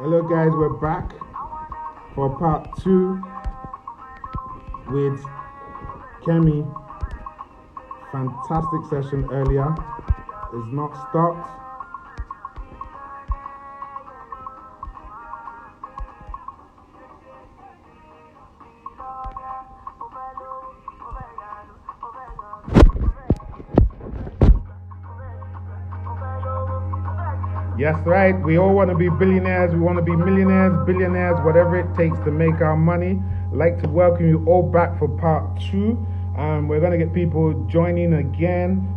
Hello guys, we're back for part 2 with Kemi. Fantastic session earlier. It's not stopped. Yes, right. We all want to be billionaires. We want to be millionaires, billionaires, whatever it takes to make our money. I'd like to welcome you all back for part 2. We're going to get people joining again.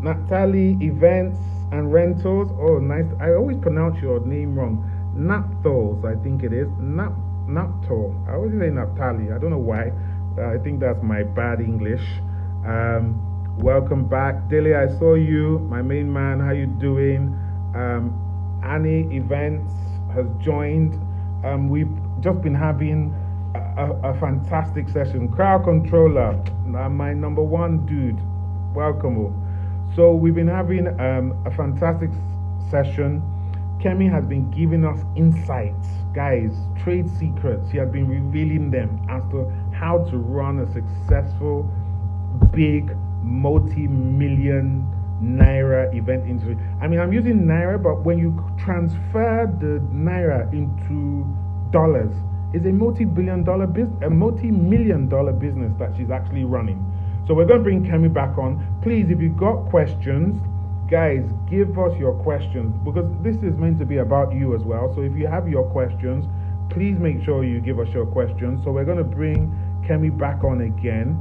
Natalie, Events and Rentals. Oh, nice. I always pronounce your name wrong. Napthols, I think it is. Naptol. I always say Natalie. I don't know why. I think that's my bad English. Welcome back. Dele, I saw you. My main man, how you doing? Annie Events has joined. We've just been having a fantastic session. Crowd controller, my number one dude. Welcome. So we've been having a fantastic session. Kemi has been giving us insights, guys, trade secrets. She has been revealing them as to how to run a successful, big, multi-million Naira event industry. I mean, I'm using Naira, but when you transfer the Naira into dollars, it's a multi-million dollar business that she's actually running. So we're going to bring Kemi back on. Please, if you've got questions, guys, give us your questions, because this is meant to be about you as well. So if you have your questions, please make sure you give us your questions. So we're going to bring Kemi back on again.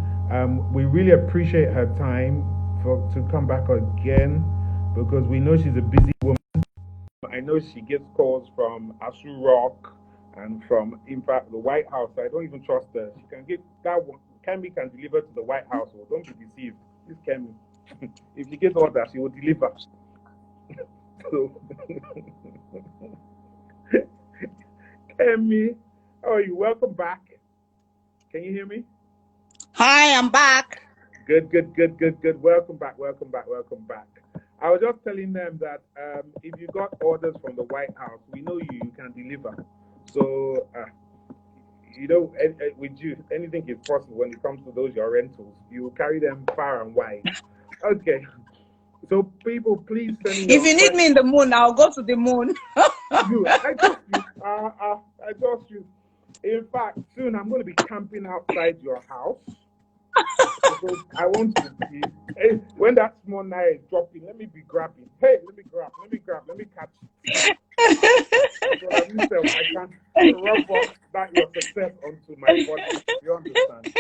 We really appreciate her time to come back again, because we know she's a busy woman. I know she gets calls from Asu Rock and from, in fact, the White House. I don't even trust her. She can get that one. Kemi can deliver to the White House. So don't be deceived. This Kemi, if she gets orders, she will deliver. So, Kemi, how are you? Welcome back. Can you hear me? Hi, I'm back. Good. Welcome back. I was just telling them that if you got orders from the White House, we know you can deliver. So, with you, anything is possible when it comes to those your rentals. You carry them far and wide. Okay. So, people, please send me. If you need me in the moon, I'll go to the moon. I trust you. In fact, soon I'm going to be camping outside your house. Because I want to be, hey, when that small Naira is dropping, let me be grabbing. Hey, let me catch. So that myself, I can rub off that your success onto my body. You understand?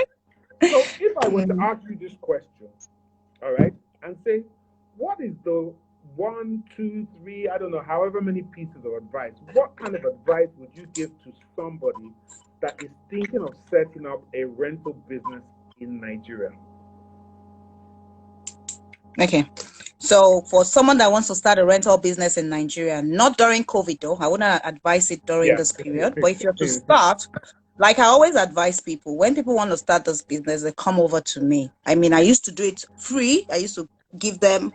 So if I were to ask you this question, all right, and say, what is the 1, 2, 3, I don't know, however many pieces of advice, what kind of advice would you give to somebody that is thinking of setting up a rental business in Nigeria? Okay, so for someone that wants to start a rental business in Nigeria, not during COVID though, I wouldn't advise it during this period, but if you're to start, like I always advise people, when people want to start this business, they come over to me. I mean, I used to do it free. I used to give them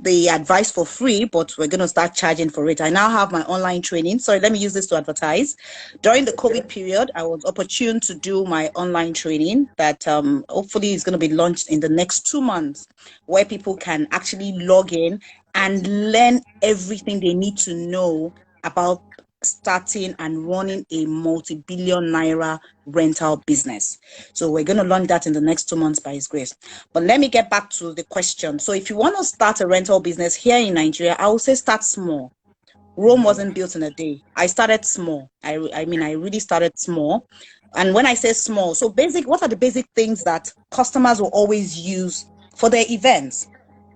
the advice for free, but we're going to start charging for it. I now have my online training. Sorry, let me use this to advertise. During the COVID period, I was opportune to do my online training that hopefully is going to be launched in the next 2 months, where people can actually log in and learn everything they need to know about starting and running a multi-billion Naira rental business. So we're going to launch that in the next 2 months by His grace. But let me get back to the question. So if you want to start a rental business here in Nigeria, I would say start small. Rome wasn't built in a day. I started small. I really started small. And when I say small, so what are the basic things that customers will always use for their events?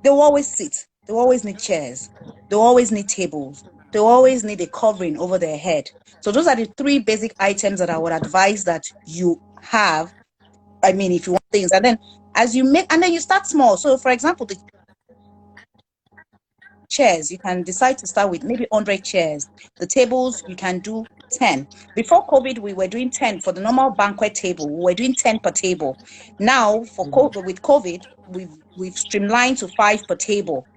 They will always sit. They will always need chairs. They will always need tables. They always need a covering over their head. So those are the 3 basic items that I would advise that you have. I mean, if you want things, and then as you make, and then you start small. So for example, the chairs, you can decide to start with maybe 100 chairs. The tables, you can do 10. Before COVID, we were doing 10 for the normal banquet table. We were doing 10 per table. Now, with COVID, we've streamlined to 5 per table.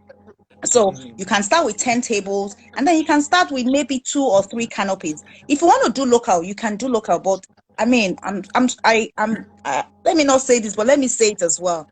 So you can start with 10 tables, and then you can start with maybe 2 or 3 canopies. If you want to do local, you can do local. But I mean, let me not say this, but let me say it as well.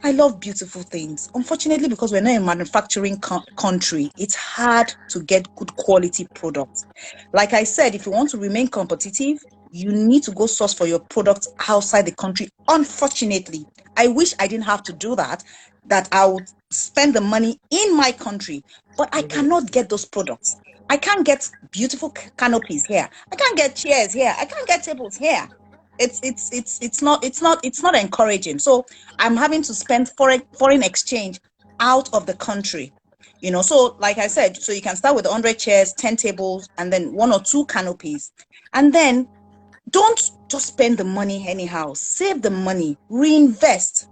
I love beautiful things. Unfortunately, because we're not a manufacturing country, it's hard to get good quality products. Like I said, if you want to remain competitive, you need to go source for your products outside the country. Unfortunately, I wish I didn't have to do that, that I would spend the money in my country, but I cannot get those products. I can't get beautiful canopies here. I can't get chairs here. I can't get tables here. It's not encouraging. So I'm having to spend foreign exchange out of the country. So like I said, so you can start with 100 chairs, 10 tables, and then 1 or 2 canopies. And then don't just spend the money anyhow. Save the money, reinvest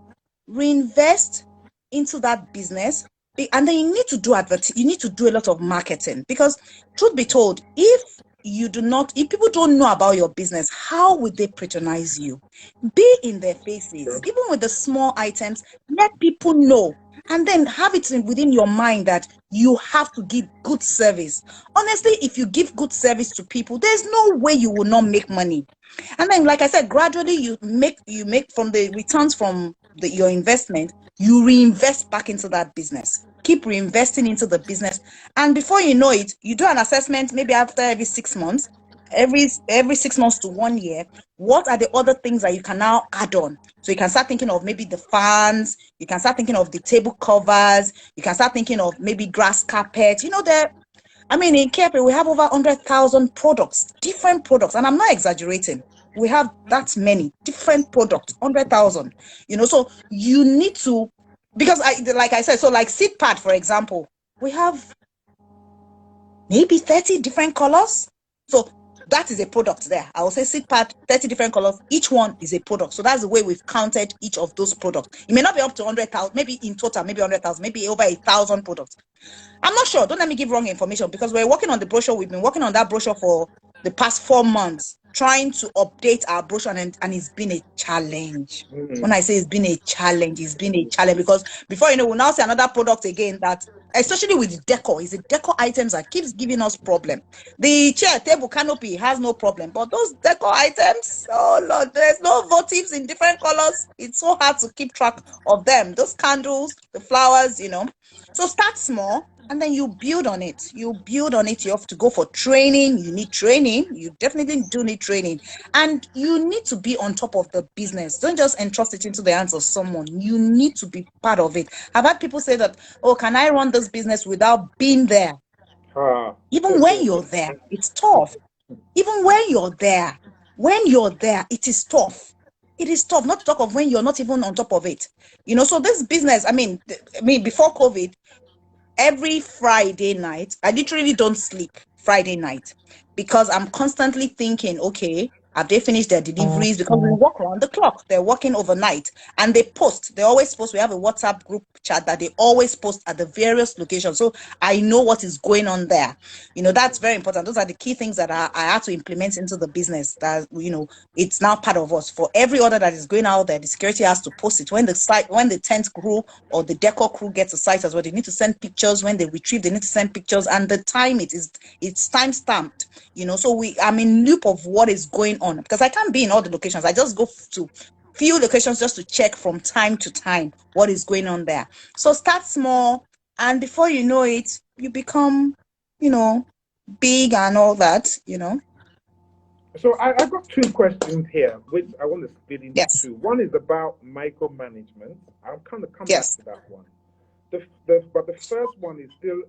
into that business. And then you need to do you need to do a lot of marketing, because truth be told, if people don't know about your business, how would they patronize you? Be in their faces, even with the small items. Let people know, and then have it within your mind that you have to give good service. Honestly, if you give good service to people, there's no way you will not make money. And then, like I said, gradually you make from the returns from your investment, you reinvest back into that business. Keep reinvesting into the business, and before you know it, you do an assessment maybe after every 6 months, every 6 months to 1 year. What are the other things that you can now add on? So you can start thinking of maybe the fans, you can start thinking of the table covers, you can start thinking of maybe grass carpet. In KFA, we have over 100,000 products, different products, and I'm not exaggerating. We have that many different products, 100,000. So you need to, because like I said, so like seat pad, for example, we have maybe 30 different colors. So that is a product there. I will say seat pad, 30 different colors. Each one is a product. So that's the way we've counted each of those products. It may not be up to 100,000, maybe in total, maybe 100,000, maybe over 1,000 products. I'm not sure. Don't let me give wrong information, because we're working on the brochure. We've been working on that brochure for the past 4 months, trying to update our brochure, and it's been a challenge. When I say it's been a challenge, because before you know, we'll now see another product again that, especially with decor, is the decor items that keeps giving us problem. The chair, table, canopy has no problem, but those decor items, oh Lord, there's no votives in different colors. It's so hard to keep track of them. Those candles, the flowers, So start small, and then you build on it. You have to go for training. You need training. You definitely do need training. And you need to be on top of the business. Don't just entrust it into the hands of someone. You need to be part of it. I've had people say that, oh, can I run this business without being there? Even when you're there, it's tough. Even when you're there, it is tough. It is tough, not to talk of when you're not even on top of it. So this business, before COVID, every Friday night, I literally don't sleep Friday night, because I'm constantly thinking, okay, have they finished their deliveries? Because we work around the clock. They're working overnight, and they always post. We have a WhatsApp group chat that they always post at the various locations. So I know what is going on there. That's very important. Those are the key things that I have to implement into the business, that, it's now part of us. For every order that is going out there, the security has to post it. When the tent crew or the decor crew gets to site as well, they need to send pictures. When they retrieve, they need to send pictures, and the time it's time stamped. So I'm in loop of what is going on, because I can't be in all the locations. I just go to few locations just to check from time to time what is going on there. So start small, and before you know it, you become, big and all that. So I've got 2 questions here, which I want to split into Yes. 2. One is about micromanagement. I'll kind of come back Yes. to that one. But the first one is still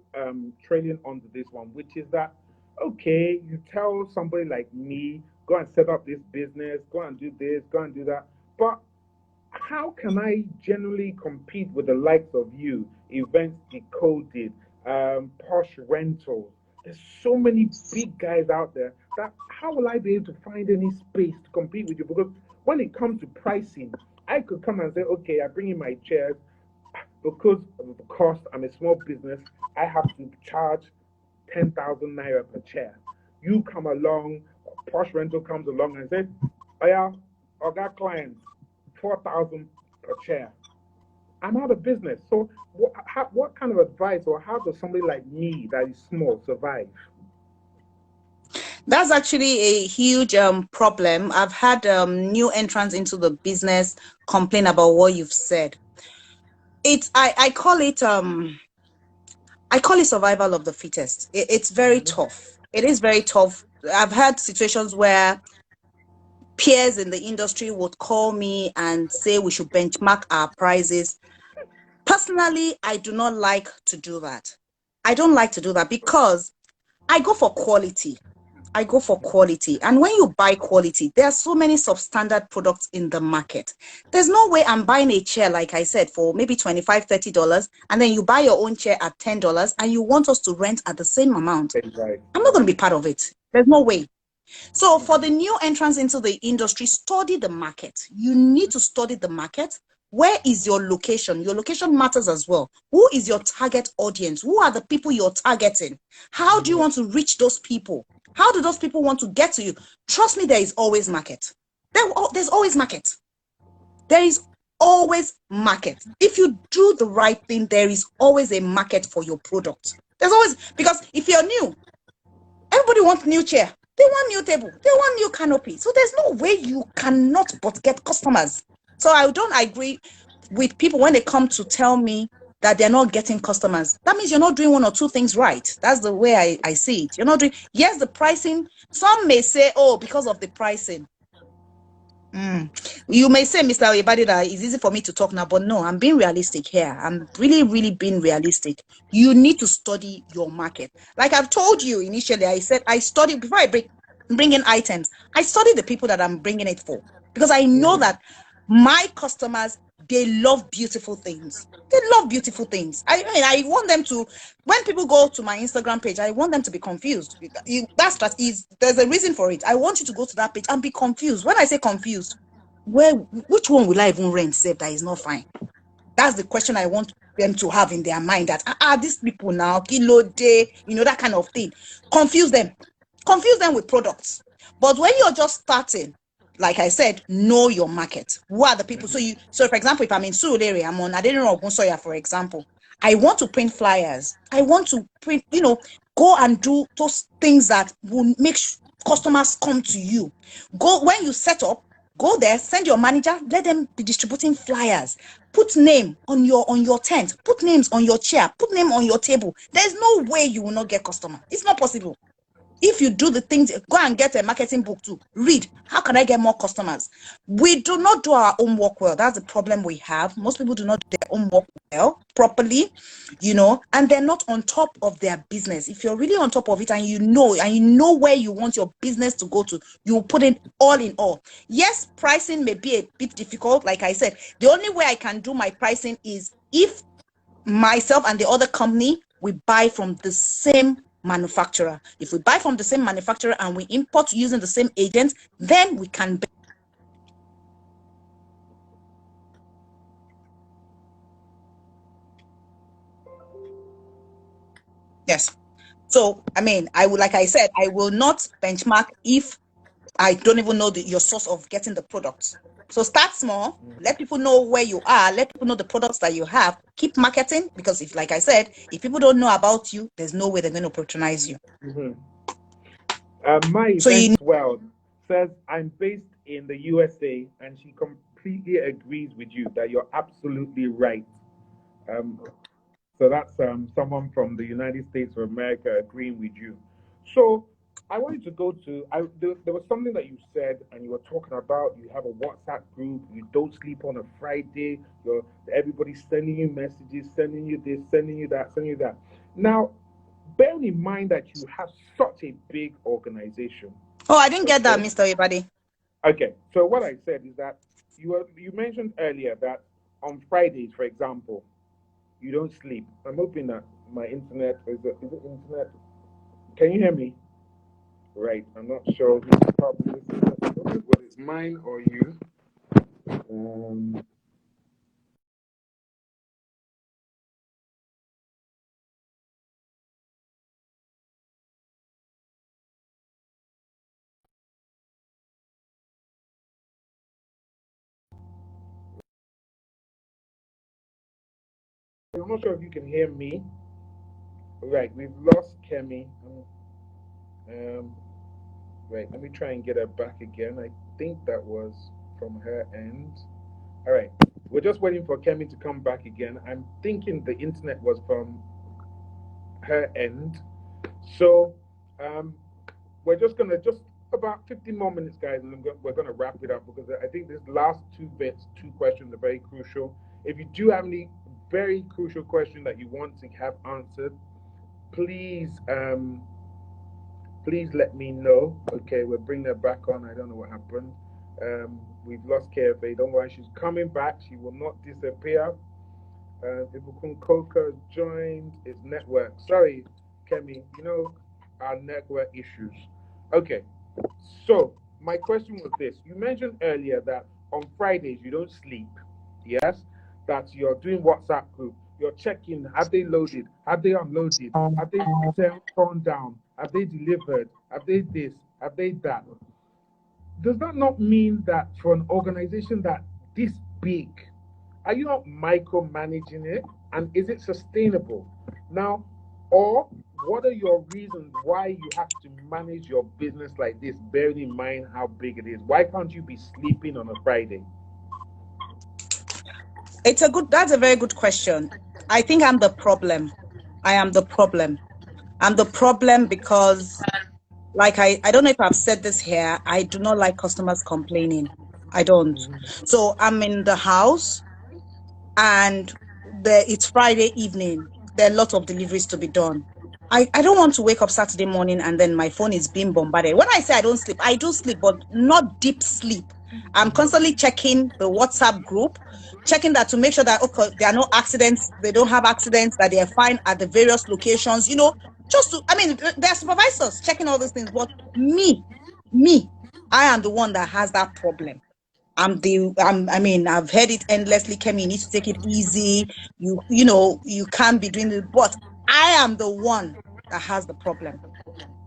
trailing onto this one, which is that, okay, you tell somebody like me, go and set up this business, go and do this, go and do that. But how can I generally compete with the likes of you, Events Decoded, Posh Rentals? There's so many big guys out there that how will I be able to find any space to compete with you? Because when it comes to pricing, I could come and say, okay, I bring in my chairs, because of the cost, I'm a small business, I have to charge 10,000 naira per chair. You come along, Posh Rental comes along and says, oh yeah, I got clients, 4,000 per chair. I'm out of business. So what kind of advice, or how does somebody like me that is small survive? That's actually a huge problem. I've had new entrants into the business complain about what you've said. It's I call it survival of the fittest. It's very Mhm. tough. It is very tough. I've had situations where peers in the industry would call me and say we should benchmark our prices. Personally, I do not like to do that. I don't like to do that because I go for quality. I go for quality. And when you buy quality, there are so many substandard products in the market. There's no way I'm buying a chair, like I said, for maybe $25, $30, and then you buy your own chair at $10 and you want us to rent at the same amount. Right. I'm not going to be part of it. There's no way. So for the new entrants into the industry, study the market. You need to study the market. Where is your location? Your location matters as well. Who is your target audience? Who are the people you're targeting? How do you Mhm. want to reach those people? How do those people want to get to you? Trust me, there is always market. There's always market. There is always market. If you do the right thing, there is always a market for your product. There's always, because if you're new, everybody wants new chair. They want new table. They want new canopy. So there's no way you cannot but get customers. So I don't agree with people when they come to tell me that they're not getting customers. That means you're not doing one or two things right. That's the way I see it. You're not doing, yes, the pricing. Some may say, oh, because of the pricing. You may say, Mr. Oyebade, that it's easy for me to talk now, but no, I'm being realistic here. I'm really, really being realistic. You need to study your market. Like I've told you initially, I said I study before I bring in items. I study the people that I'm bringing it for, because I know Mhm. that my customers, they love beautiful things. They love beautiful things. I mean, I want them to, when people go to my Instagram page, I want them to be confused. There's a reason for it. I want you to go to that page and be confused. When I say confused, which one will I even rent, save that is not fine? That's the question I want them to have in their mind, that these people now, kilo day, that kind of thing. Confuse them. Confuse them with products. But when you're just starting, like I said, know your market. Who are the people? So for example, if I'm in Surulere, I'm on Adeniro Ogunsoya, for example. I want to print flyers. I want to print, go and do those things that will make customers come to you. Go when you set up, go there, send your manager, let them be distributing flyers. Put name on your tent, put names on your chair, put name on your table. There's no way you will not get customer. It's not possible. If you do the things, go and get a marketing book too. Read. How can I get more customers? We do not do our own work well. That's the problem we have. Most people do not do their own work well, properly, and they're not on top of their business. If you're really on top of it and you know where you want your business to go to, you will put it all in all. Yes, pricing may be a bit difficult. Like I said, the only way I can do my pricing is if myself and the other company, we buy from the same manufacturer. If we buy from the same manufacturer and we import using the same agent, then we can. Yes. So, I mean, like I said, I will not benchmark if I don't even know your source of getting the products. So start small, let people know where you are, let people know the products that you have, keep marketing, because if, like I said, if people don't know about you, there's no way they're going to patronize you. Mhm. My So you events world says I'm based in the USA, and she completely agrees with you that you're absolutely right. Um, so that's someone from the United States of America agreeing with you. So I wanted to go to, there was something that you said, and you were talking about you have a WhatsApp group, you don't sleep on a Friday, everybody's sending you messages, sending you this, sending you that, sending you that. Now, bear in mind that you have such a big organization. Oh, I didn't get that, Okay. Mr. Everybody. Okay. So what I said is that you mentioned earlier that on Fridays, for example, you don't sleep. I'm hoping that my internet is it internet? Can you hear me? Right. I'm not sure who's probably listening. Whether it's mine or you. Um, I'm not sure if you can hear me. Right, we've lost Kemi. Right, let me try and get her back again. I think that was from her end. All right, we're just waiting for Kemi to come back again. I'm thinking the internet was from her end. So we're just gonna just about 15 more minutes, guys, and we're gonna wrap it up because I think these last two bits, two questions, are very crucial. If you do have any very crucial question that you want to have answered, please please let me know. Okay, we'll bring her back on. I don't know what happened. We've lost KFA. Don't worry, she's coming back. She will not disappear. Ibukun Coca joined. It's network. Sorry, Kemi. You know our network issues. Okay. So my question was this: you mentioned earlier that on Fridays you don't sleep. Yes, that you're doing WhatsApp group. You're checking: have they loaded? Have they unloaded? Have they torn down? Have they delivered? Have they this? Have they that? Does that not mean that for an organization that this big, are you not micromanaging it? And is it sustainable? Now, or what are your reasons why you have to manage your business like this, bearing in mind how big it is? Why can't you be sleeping on a Friday? That's a very good question. I think I'm the problem. I am the problem. I'm the problem because, like, I don't know if I've said this here, I do not like customers complaining. I don't. So I'm in the house and it's Friday evening. There are lots of deliveries to be done. I don't want to wake up Saturday morning and then my phone is being bombarded. When I say I don't sleep, I do sleep, but not deep sleep. I'm constantly checking the WhatsApp group, checking that to make sure that, okay, there are no accidents, they don't have accidents, that they are fine at the various locations, just to, there are supervisors checking all these things, but me, I am the one that has that problem. I've heard it endlessly, Kemi, you need to take it easy. You can't be doing it, but I am the one that has the problem.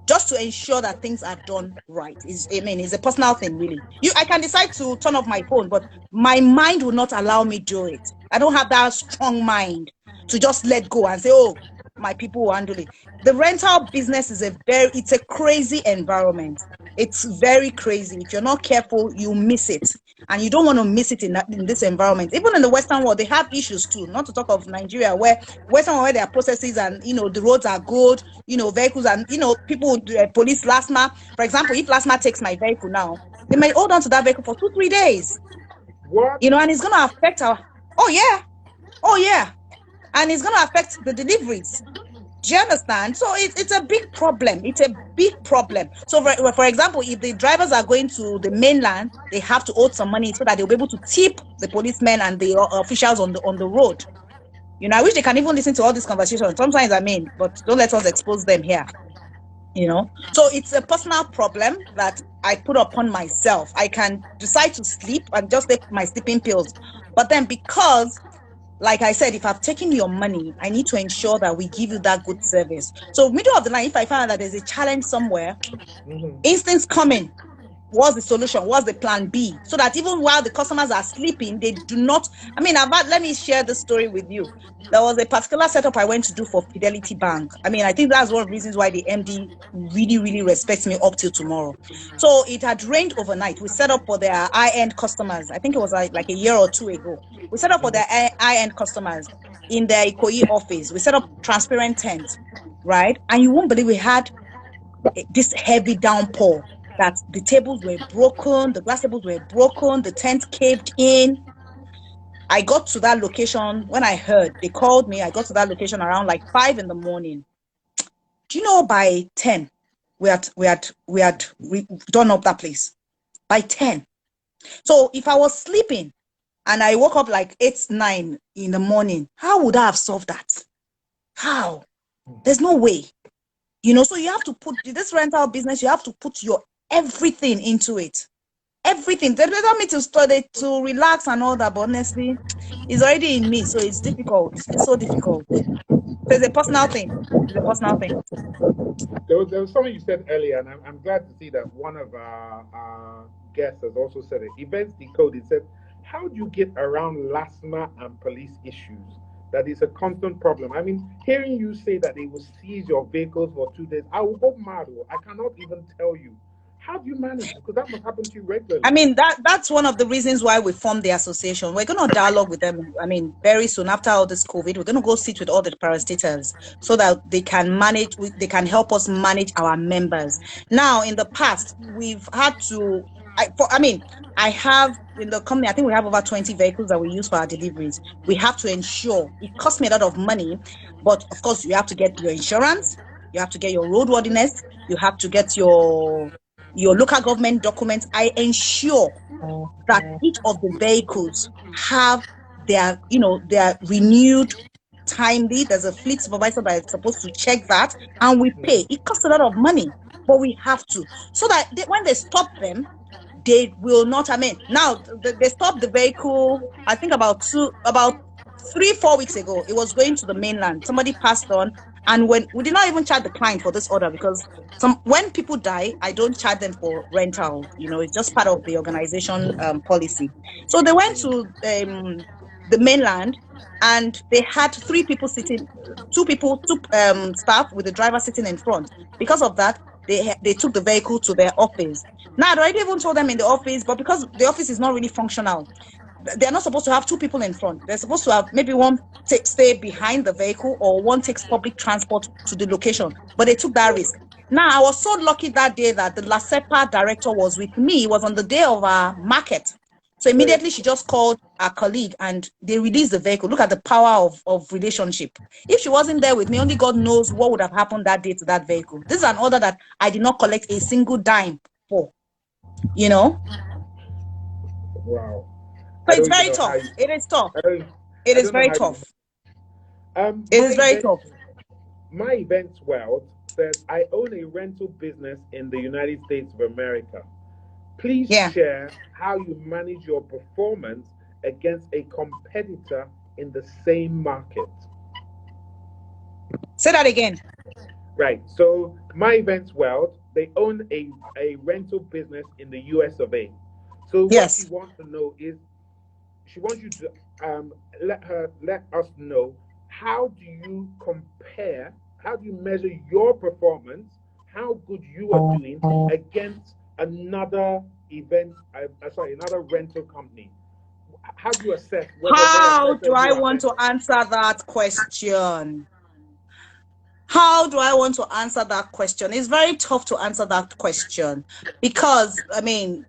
Just to ensure that things are done right. It's a personal thing, really. I can decide to turn off my phone, but my mind will not allow me to do it. I don't have that strong mind to just let go and say, oh, my people will handle it. The rental business is it's a crazy environment. It's very crazy. If you're not careful, you miss it. And you don't want to miss it in this environment. Even in the Western world, they have issues too. Not to talk of Nigeria, where there are processes and, the roads are good, vehicles and, people, police LASMA. For example, if LASMA takes my vehicle now, they may hold on to that vehicle for 2-3 days. What? And it's going to affect oh yeah. And it's going to affect the deliveries. Do you understand? So it's a big problem. It's a big problem. So for example, if the drivers are going to the mainland, they have to owe some money so that they'll be able to tip the policemen and the officials on the road. I wish they can even listen to all these conversations. Sometimes, but don't let us expose them here. So it's a personal problem that I put upon myself. I can decide to sleep and just take my sleeping pills. But then because, like I said, if I've taken your money, I need to ensure that we give you that good service. So middle of the night, if I find out that there's a challenge somewhere, instincts coming. What's the solution? What's the plan B? So that even while the customers are sleeping, they do not. Let me share this story with you. There was a particular setup I went to do for Fidelity Bank. I think that's one of the reasons why the MD really, really respects me up till tomorrow. So it had rained overnight. We set up for their high-end customers. I think it was like a year or two ago. We set up for their high-end customers in their Ikoyi office. We set up transparent tents, right? And you won't believe we had this heavy downpour that the tables were broken, the glass tables were broken, the tent caved in. I got to that location when I heard they called me. I got to that location around like 5 in the morning. Do you know by 10 we had done up that place by 10. So if I was sleeping and I woke up like 8-9 in the morning, how would I have solved that? How? There's no way. So you have to put this rental business, you have to put your everything into it. Everything. They don't me to study, to relax and all that, but honestly, it's already in me, so it's difficult. It's so difficult. So it's a personal thing. It's a personal thing. There was something you said earlier, and I'm glad to see that one of our guests has also said it. Events Decoded said, how do you get around LASMA and police issues? that is a constant problem. I mean, hearing you say that they will seize your vehicles for 2 days, I will go mad. I cannot even tell you. How do you manage? Because that must happen to you I regularly. mean, that's one of the reasons why we formed the association. We're going to dialogue with them. I mean, very soon after all this COVID, we're going to go sit with all the parastatals so that they can manage, they can help us manage our members. Now, in the past, we've had to, I have in the company, I think we have over 20 vehicles that we use for our deliveries. We have to ensure it costs me a lot of money, but of course, you have to get your insurance, you have to get your roadworthiness, you have to get your local government documents. I ensure that each of the vehicles have their renewed timely. There's a fleet supervisor that is supposed to check that, and we pay. It costs a lot of money, but we have to, so that when they stop them, they will not. I mean, now they stopped the vehicle. I think about 3-4 weeks ago. It was going to the mainland. Somebody passed on, and when we did not even charge the client for this order, because when people die, I don't charge them for rental. It's just part of the organization policy. So they went to the mainland, and they had 3 people sitting, 2 people, 2 staff with the driver sitting in front. Because of that, they took the vehicle to their office. Now, I already even told them in the office, but because the office is not really functional, they're not supposed to have 2 people in front. They're supposed to have maybe one stay behind the vehicle, or one takes public transport to the location. But they took that risk. Now, I was so lucky that day that the LASEPA director was with me. It was on the day of our market. So immediately she just called our colleague and they released the vehicle. Look at the power of relationship. If she wasn't there with me, only God knows what would have happened that day to that vehicle. This is an order that I did not collect a single dime for. Wow. So it's very tough. It is tough. It is very tough. It is very tough. My Events World says, I own a rental business in the United States of America. Please share how you manage your performance against a competitor in the same market. Say that again. Right. So My Events World, they own a rental business in the US of A. So what she wants to know is, she wants you to let us know, how do you compare, how do you measure your performance, how good you are doing against another another rental company? How do you assess whether how do I want to answer that question? How do I want to answer that question? It's very tough to answer that question, because I mean,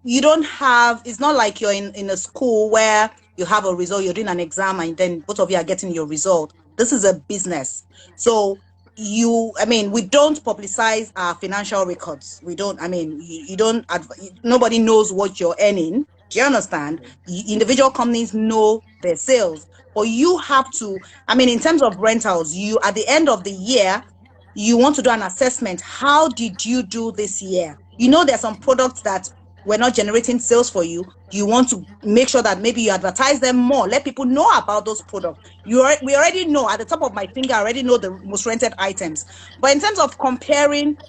you don't have, it's not like you're in a school where you have a result, you're doing an exam, and then both of you are getting your result. This is a business. So we don't publicize our financial records. We don't, you don't, nobody knows what you're earning. Do you understand? Individual companies know their sales, but you have to, in terms of rentals, you, at the end of the year, you want to do an assessment. How did you do this year? There's some products that we're not generating sales for you. You want to make sure that maybe you advertise them more, let people know about those products. We already know, at the top of my finger, I already know the most rented items. But in terms of comparing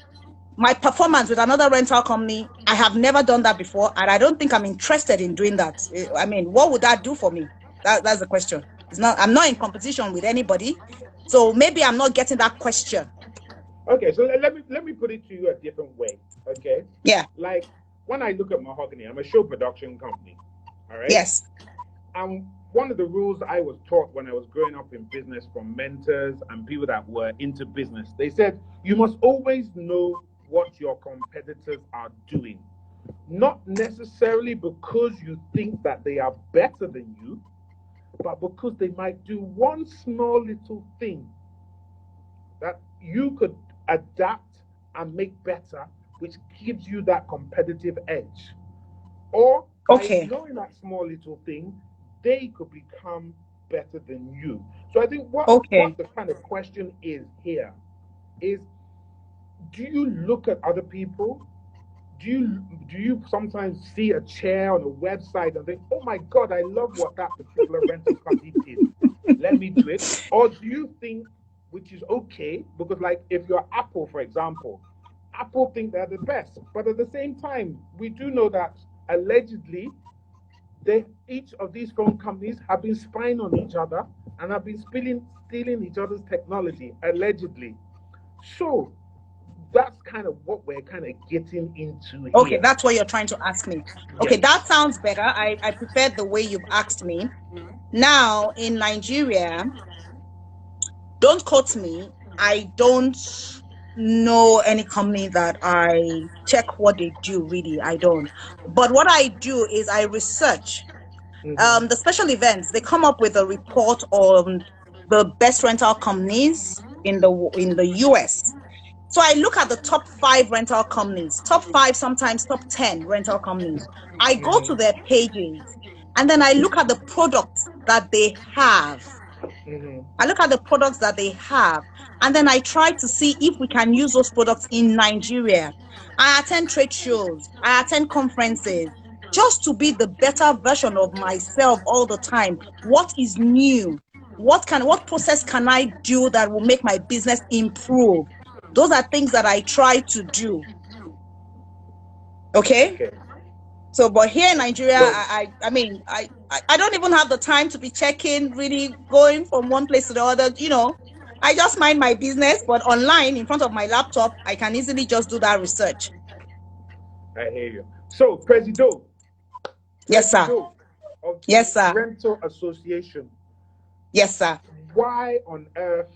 my performance with another rental company, I have never done that before, and I don't think I'm interested in doing that. What would that do for me? That's the question. I'm not in competition with anybody, so maybe I'm not getting that question. Okay, so let me put it to you a different way. Okay. Yeah. Like, when I look at Mahogany, I'm a show production company. All right. Yes. And one of the rules I was taught when I was growing up in business from mentors and people that were into business, they said you must always know what your competitors are doing. Not necessarily because you think that they are better than you, but because they might do one small little thing that you could adapt and make better, which gives you that competitive edge. Or by knowing that small little thing, they could become better than you. So I think what the kind of question is here is, do you look at other people? Do you sometimes see a chair on a website and think, oh my God, I love what that particular rental company did. Let me do it. Or do you think, which is okay, because like if you're Apple, for example, Apple think they're the best. But at the same time, we do know that allegedly each of these phone companies have been spying on each other and have been stealing each other's technology, allegedly. So that's kind of what we're kind of getting into Okay, here. that's what you're trying to ask me. Okay, Yes. that sounds better. I prepared the way you've asked me. Now, in Nigeria, don't quote me. I don't know any company that I check what they do, really. I don't. But what I do is I research. The special events, they come up with a report on the best rental companies in the US. So I look at the top 5 rental companies, top 5, sometimes top 10 rental companies. I go to their pages and then I look at the products that they have. I look at the products that they have, and then I try to see if we can use those products in Nigeria. I attend trade shows, I attend conferences, just to be the better version of myself all the time. What is new? What process can I do that will make my business improve? Those are things that I try to do. Okay. So, but here in Nigeria, I mean, I don't even have the time to be checking, really going from one place to the other. You know, I just mind my business, but online in front of my laptop, I can easily just do that research. I hear you. So, Presido. Yes, sir. Of the Yes, sir. Rental Association. Yes, sir. Why on earth,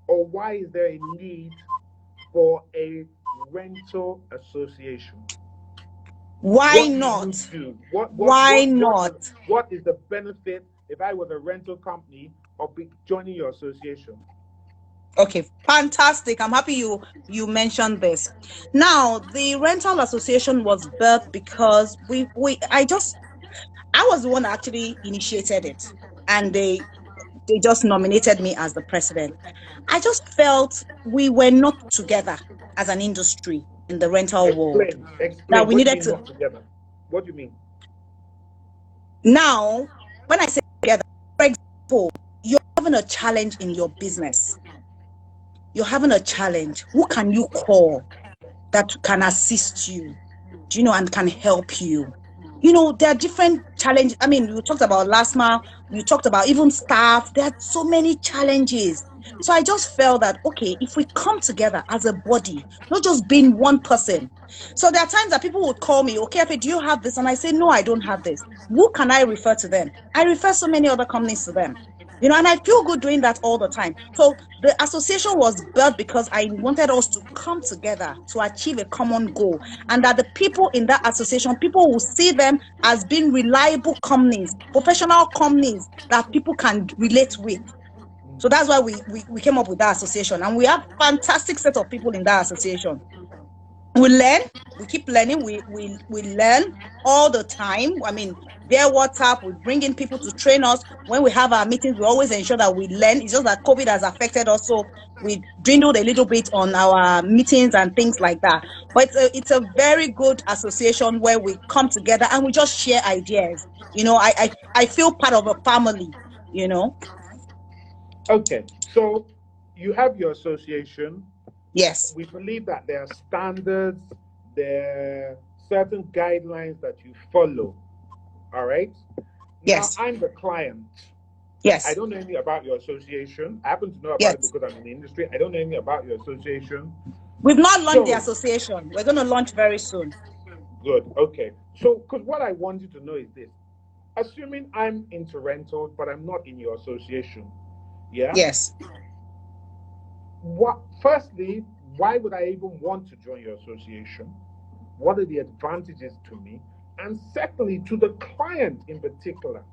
or why is there a need for a rental association? Why not? Why not? What is the benefit if I was a rental company of joining your association? Okay, fantastic. I'm happy you mentioned this. Now, the rental association was birthed because I was the one that actually initiated it, and they just nominated me as the president. I just felt we were not together as an industry in the rental world. Explain. That we needed to. Not together? What do you mean? Now, when I say together, for example, you're having a challenge in your business. You're having a challenge. Who can you call that can assist you? Do you know, and can help you? You know, there are different challenges. I mean, you talked about last month, you talked about even staff. There are so many challenges. So I just felt that, okay, if we come together as a body, not just being one person. So there are times that people would call me, okay, KFA, do you have this? And I say, no, I don't have this. Who can I refer to them? I refer so many other companies to them. You know, and I feel good doing that all the time. So the association was built because I wanted us to come together to achieve a common goal, and that the people in that association, people will see them as being reliable companies, professional companies that people can relate with. So that's why we came up with that association, and we have fantastic set of people in that association. We learn, we keep learning, we learn all the time. I mean, via WhatsApp, we bring in people to train us. When we have our meetings, we always ensure that we learn. It's just that COVID has affected us, so we dwindled a little bit on our meetings and things like that. But it's a very good association where we come together and we just share ideas. You know, I feel part of a family, you know. Okay, so you have your association. Yes. We believe that there are standards, there are certain guidelines that you follow. All right? Yes. Now, I'm the client. Yes. I don't know anything about your association. I happen to know about it because I'm in the industry. I don't know anything about your association. We've not launched the association. We're going to launch very soon. Good. Okay. So, because what I want you to know is this. Assuming I'm into rentals, but I'm not in your association. Yeah? Yes. Firstly, why would I even want to join your association? What are the advantages to me? And secondly, to the client in particular,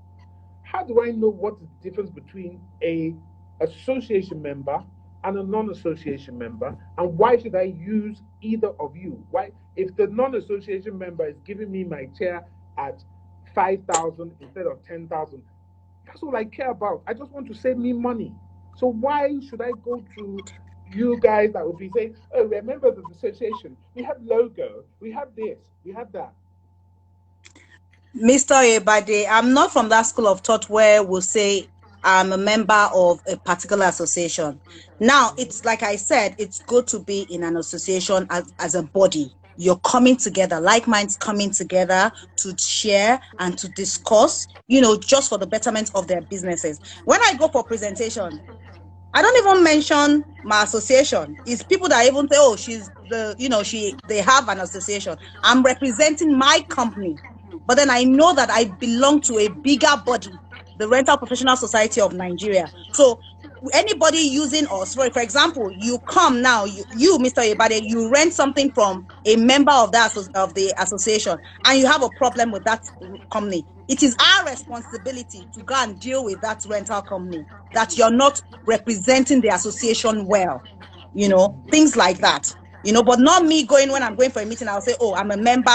how do I know what is the difference between a association member and a non-association member? And why should I use either of you? Why, if the non-association member is giving me my chair at 5,000 instead of 10,000, that's all I care about. I just want to save me money. So why should I go to you guys that would be saying, oh, we're members of the association, we have logo, we have this, we have that? Mr. Ebade, I'm not from that school of thought where we'll say I'm a member of a particular association. Now, it's like I said, it's good to be in an association as a body. you're coming together, like minds coming together to share and to discuss, you know, just for the betterment of their businesses. When I go for presentation, I don't even mention my association. It's people that even say, oh, she's the, you know, they have an association. I'm representing my company. But then I know that I belong to a bigger body, the Rental Professional Society of Nigeria. So anybody using us, for example, you come now, you Mr. Yebade, you rent something from a member of the association, and you have a problem with that company. It is our responsibility to go and deal with that rental company, that you're not representing the association well, you know, things like that, you know, but not me going, when I'm going for a meeting, I'll say, oh, I'm a member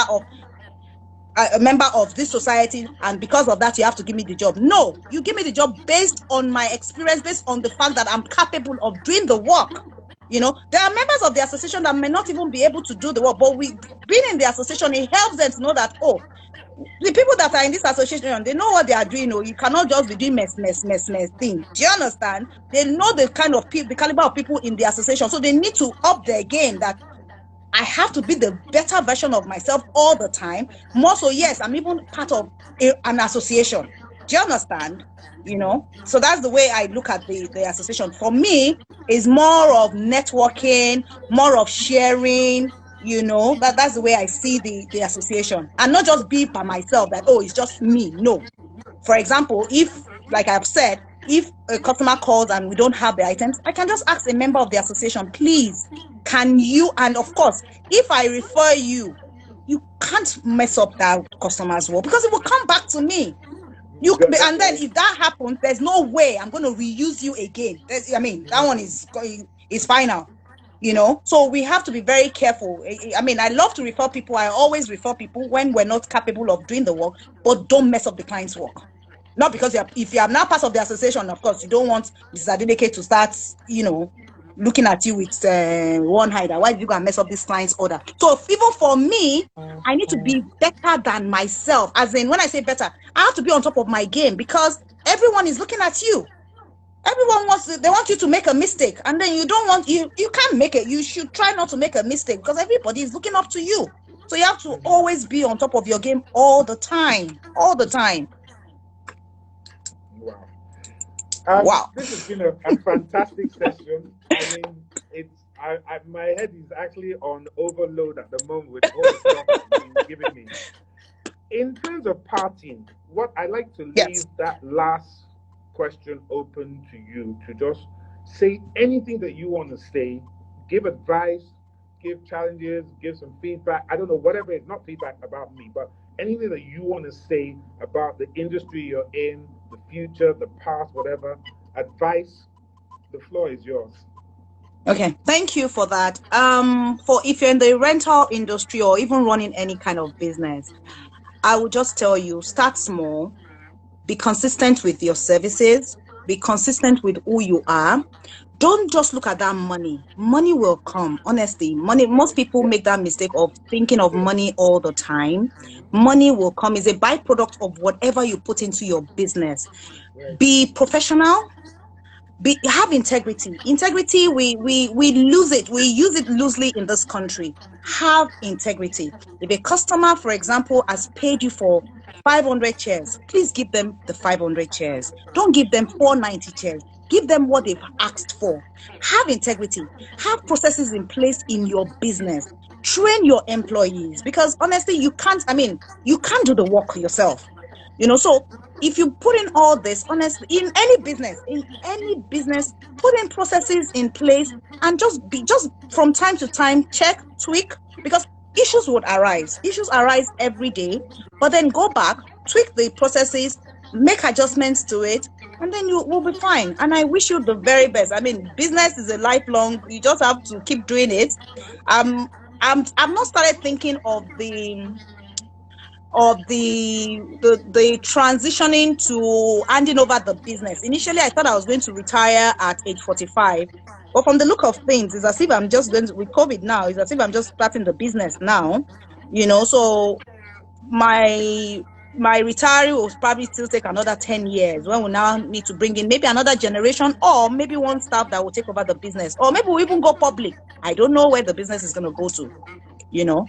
of this society, and because of that you have to give me the job. No, you give me the job based on my experience, based on the fact that I'm capable of doing the work. You know, there are members of the association that may not even be able to do the work, but we being in the association, it helps them to know that, oh, the people that are in this association, they know what they are doing. Oh, you cannot just be doing mess thing. Do you understand? They know the kind of people, the caliber of people in the association, so they need to up their game, that I have to be the better version of myself all the time. More so, yes, I'm even part of an association. Do you understand? You know, so that's the way I look at the association. For me, is more of networking, more of sharing. You know, that's the way I see the association, and not just be by myself. That, oh, it's just me. No. For example, if, like I've said, if a customer calls and we don't have the items, I can just ask a member of the association, please, can you, and of course, if I refer you, you can't mess up that customer's work, because it will come back to me. And then if that happens, there's no way I'm going to reuse you again. I mean, that one is final, you know. So we have to be very careful. I mean, I love to refer people. I always refer people when we're not capable of doing the work, but don't mess up the client's work. Not because if you are now part of the association, of course, you don't want Mrs. Adeleke to start, you know, looking at you with one eye. Why did you go and mess up this client's order? So even for me, I need to be better than myself. As in, when I say better, I have to be on top of my game, because everyone is looking at you. Everyone they want you to make a mistake, and then you don't want, you can't make it. You should try not to make a mistake, because everybody is looking up to you. So you have to always be on top of your game all the time. Wow. This has been a fantastic session. I mean, my head is actually on overload at the moment with all the stuff you've been giving me. In terms of parting, what I like to leave that last question open to you, to just say anything that you want to say, give advice, give challenges, give some feedback. I don't know, whatever, it's not feedback about me, but anything that you want to say about the industry you're in, the future, the past, whatever, advice, the floor is yours. Okay, thank you for that. For if you're in the rental industry or even running any kind of business, I would just tell you, start small, be consistent with your services, be consistent with who you are. Don't just look at that money. Money will come. Honestly, money, most people make that mistake of thinking of money all the time. Money will come. Is a byproduct of whatever you put into your business. Be professional. Have integrity. Integrity, we lose it. We use it loosely in this country. Have integrity. If a customer, for example, has paid you for 500 chairs, please give them the 500 chairs. Don't give them 490 chairs. Give them what they've asked for. Have integrity. Have processes in place in your business. Train your employees, because honestly, you can't do the work yourself. You know, so if you put in all this, honestly, in any business, put in processes in place, and just from time to time, check, tweak, because issues would arise. Issues arise every day, but then go back, tweak the processes, make adjustments to it, and then you will be fine. And I wish you the very best. I mean, business is a lifelong, you just have to keep doing it. I've not started thinking of the transitioning to handing over the business. Initially, I thought I was going to retire at age 45. But from the look of things, it's as if I'm just going to, with COVID now, it's as if I'm just starting the business now. You know, so my retiree will probably still take another 10 years, when we now need to bring in maybe another generation, or maybe one staff that will take over the business, or maybe we'll even go public. I don't know where the business is going to go to, you know.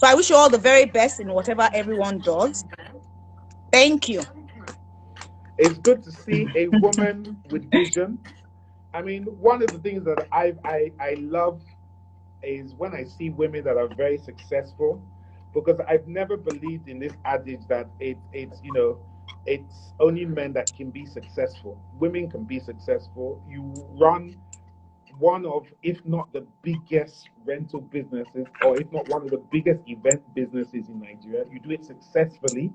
So I wish you all the very best in whatever everyone does. Thank you. It's good to see a woman with vision. I mean, one of the things that I love is when I see women that are very successful, because I've never believed in this adage that it's only men that can be successful. Women can be successful. You run one of, if not the biggest rental businesses, or if not one of the biggest event businesses in Nigeria. You do it successfully.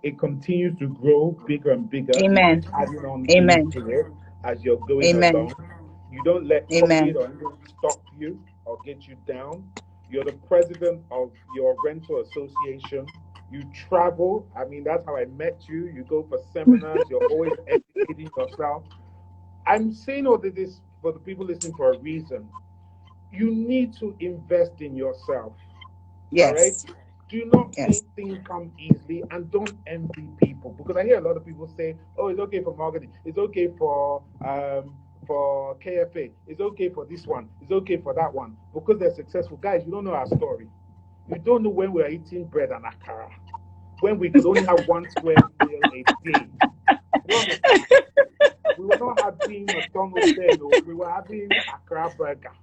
It continues to grow bigger and bigger. You Amen. keep adding on Amen. into it as you're going Amen. along. You don't let COVID Amen. or anything stop you or get you down. You're the president of your rental association. You travel. I mean, that's how I met you. You go for seminars. You're always educating yourself. I'm saying all of this for the people listening for a reason. You need to invest in yourself. All right? Yes. Do not Yes. think things come easily, and don't envy people, because I hear a lot of people say, "Oh, it's okay for Mahogany. It's okay for KFA. It's okay for this one. It's okay for that one," because they're successful. Guys, you don't know our story. You don't know when we were eating bread and akara, when we could only have one square meal a day. You understand? We were not having McDonald's then. No. We were having akara burger.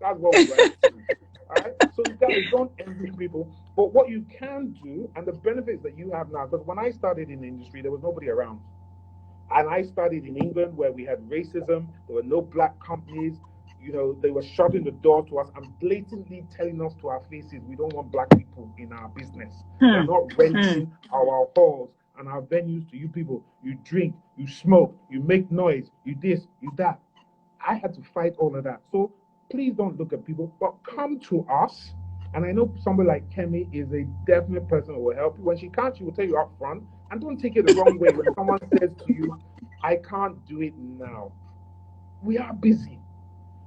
That's what we were eating. All right. So guys, don't envy people. But what you can do, and the benefits that you have now, because when I started in the industry, there was nobody around. And I studied in England where we had racism. There were no black companies. You know, they were shutting the door to us and blatantly telling us to our faces, we don't want black people in our business. We're Hmm. not renting our halls and our venues to you people. You drink, you smoke, you make noise, you this, you that. I had to fight all of that. So please don't look at people, but come to us. And I know somebody like Kemi is a definite person who will help you. When she can't, she will tell you up front. And don't take it the wrong way when someone says to you, I can't do it now. We are busy.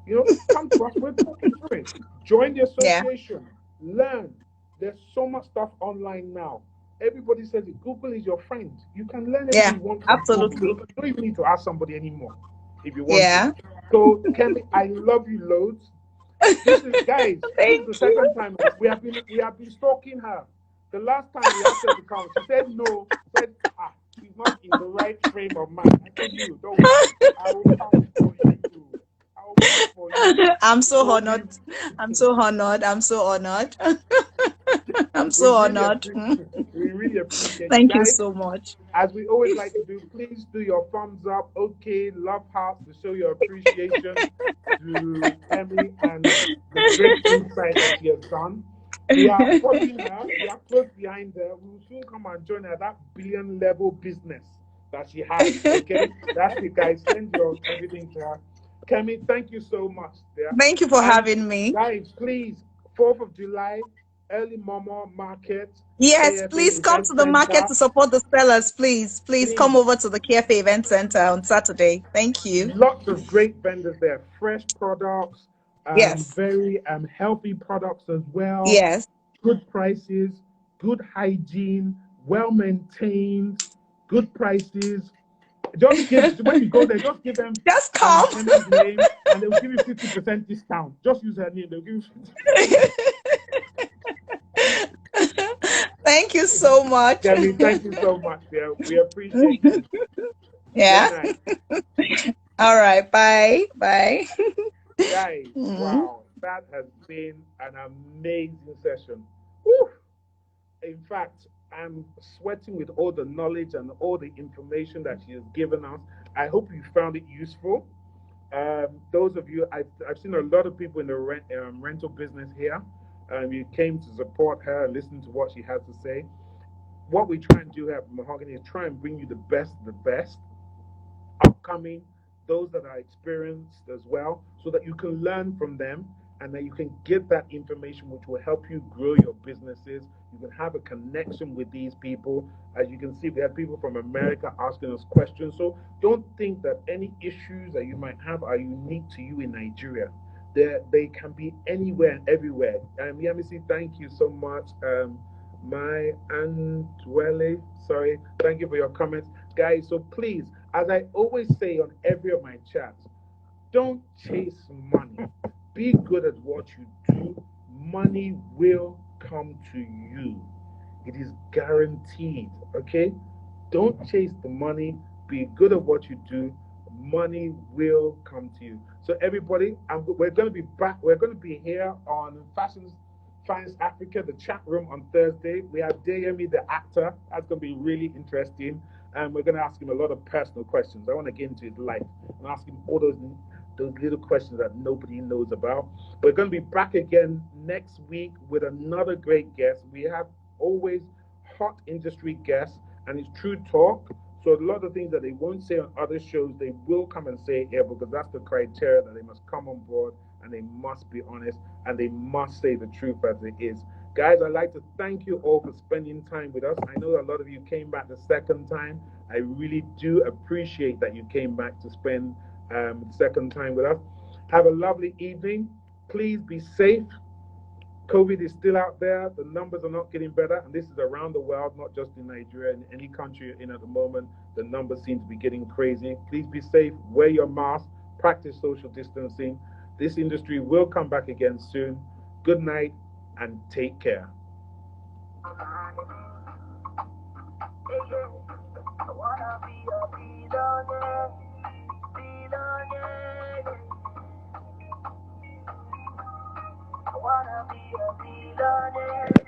You know, come to us, we're talking through it. Join the Yeah. association, learn. There's so much stuff online now. Everybody says it. Google is your friend. You can learn everything Yeah. you want from Google. Absolutely. You don't even need to ask somebody anymore if you want to. Yeah. So, Kemi, I love you loads. This is, guys, this is Thank the you. second time we have been stalking her. The last time we asked her to come, she said no. Said she's not in the right frame of mind. I told you, don't worry, I will come for you. I will come for you. I'm so So we honored. I'm so honored. I'm so honored. I'm we so really honored. appreciate we really appreciate you Thank you guys. so much. As we always like to do, please do your thumbs up, okay, love hearts to show your appreciation to Kemi and the great insight that she has done. We are following her, we are close behind her. We will soon come and join her that billion level business that she has. Okay? That's it, guys. Send your everything to her. Kemi, thank you so much there. Thank you for And having me. guys, please, 4th of July, early Momo Market, Yes, KFA please come Event to the market Center. to support the sellers. Please, please come Please, over to the KFA Event Center on Saturday. Thank you. lots of great vendors there, fresh products, Yes. very healthy products as well, Yes. good prices, good hygiene, well maintained, good prices. Just give, when you go there, just give them Just come. Kemi's name and they'll give you 50% discount. Just use her name, they'll give you 50%. Thank you so much. Kemi, thank you so much, dear. We appreciate you. Good Yeah. night. All right. Bye. Bye. Guys, Mm. wow, that has been an amazing session. Woo! In fact, I'm sweating with all the knowledge and all the information that she has given us. I hope you found it useful. Those of you, I've seen a lot of people in the rental business here. You came to support her and listen to what she has to say. What we try and do at Mahogany is try and bring you the best upcoming, those that are experienced as well, so that you can learn from them and that you can get that information which will help you grow your businesses. You can have a connection with these people. As you can see, we have people from America asking us questions. So don't think that any issues that you might have are unique to you in Nigeria. They can be anywhere and everywhere. Yamisi, thank you so much. My Antwele, sorry, thank you for your comments. Guys, so please, as I always say on every of my chats, don't chase money. Be good at what you do. Money will come to you. It is guaranteed, okay? Don't chase the money. Be good at what you do. Money will come to you. So everybody, we're going to be back. We're going to be here on Fashion Finance Africa, the chat room on Thursday. We have Deyemi, the actor. That's going to be really interesting. And we're going to ask him a lot of personal questions. I want to get into his life and ask him all those little questions that nobody knows about. We're going to be back again next week with another great guest. We have always hot industry guests, and it's true talk. So a lot of things that they won't say on other shows, they will come and say here because that's the criteria that they must come on board and they must be honest and they must say the truth as it is. Guys, I'd like to thank you all for spending time with us. I know a lot of you came back the second time. I really do appreciate that you came back to spend the second time with us. Have a lovely evening. Please be safe. COVID is still out there. The numbers are not getting better. And this is around the world, not just in Nigeria. In any country you're in at the moment, the numbers seem to be getting crazy. Please be safe. Wear your mask. Practice social distancing. This industry will come back again soon. Good night and take care. I wanna be a billionaire.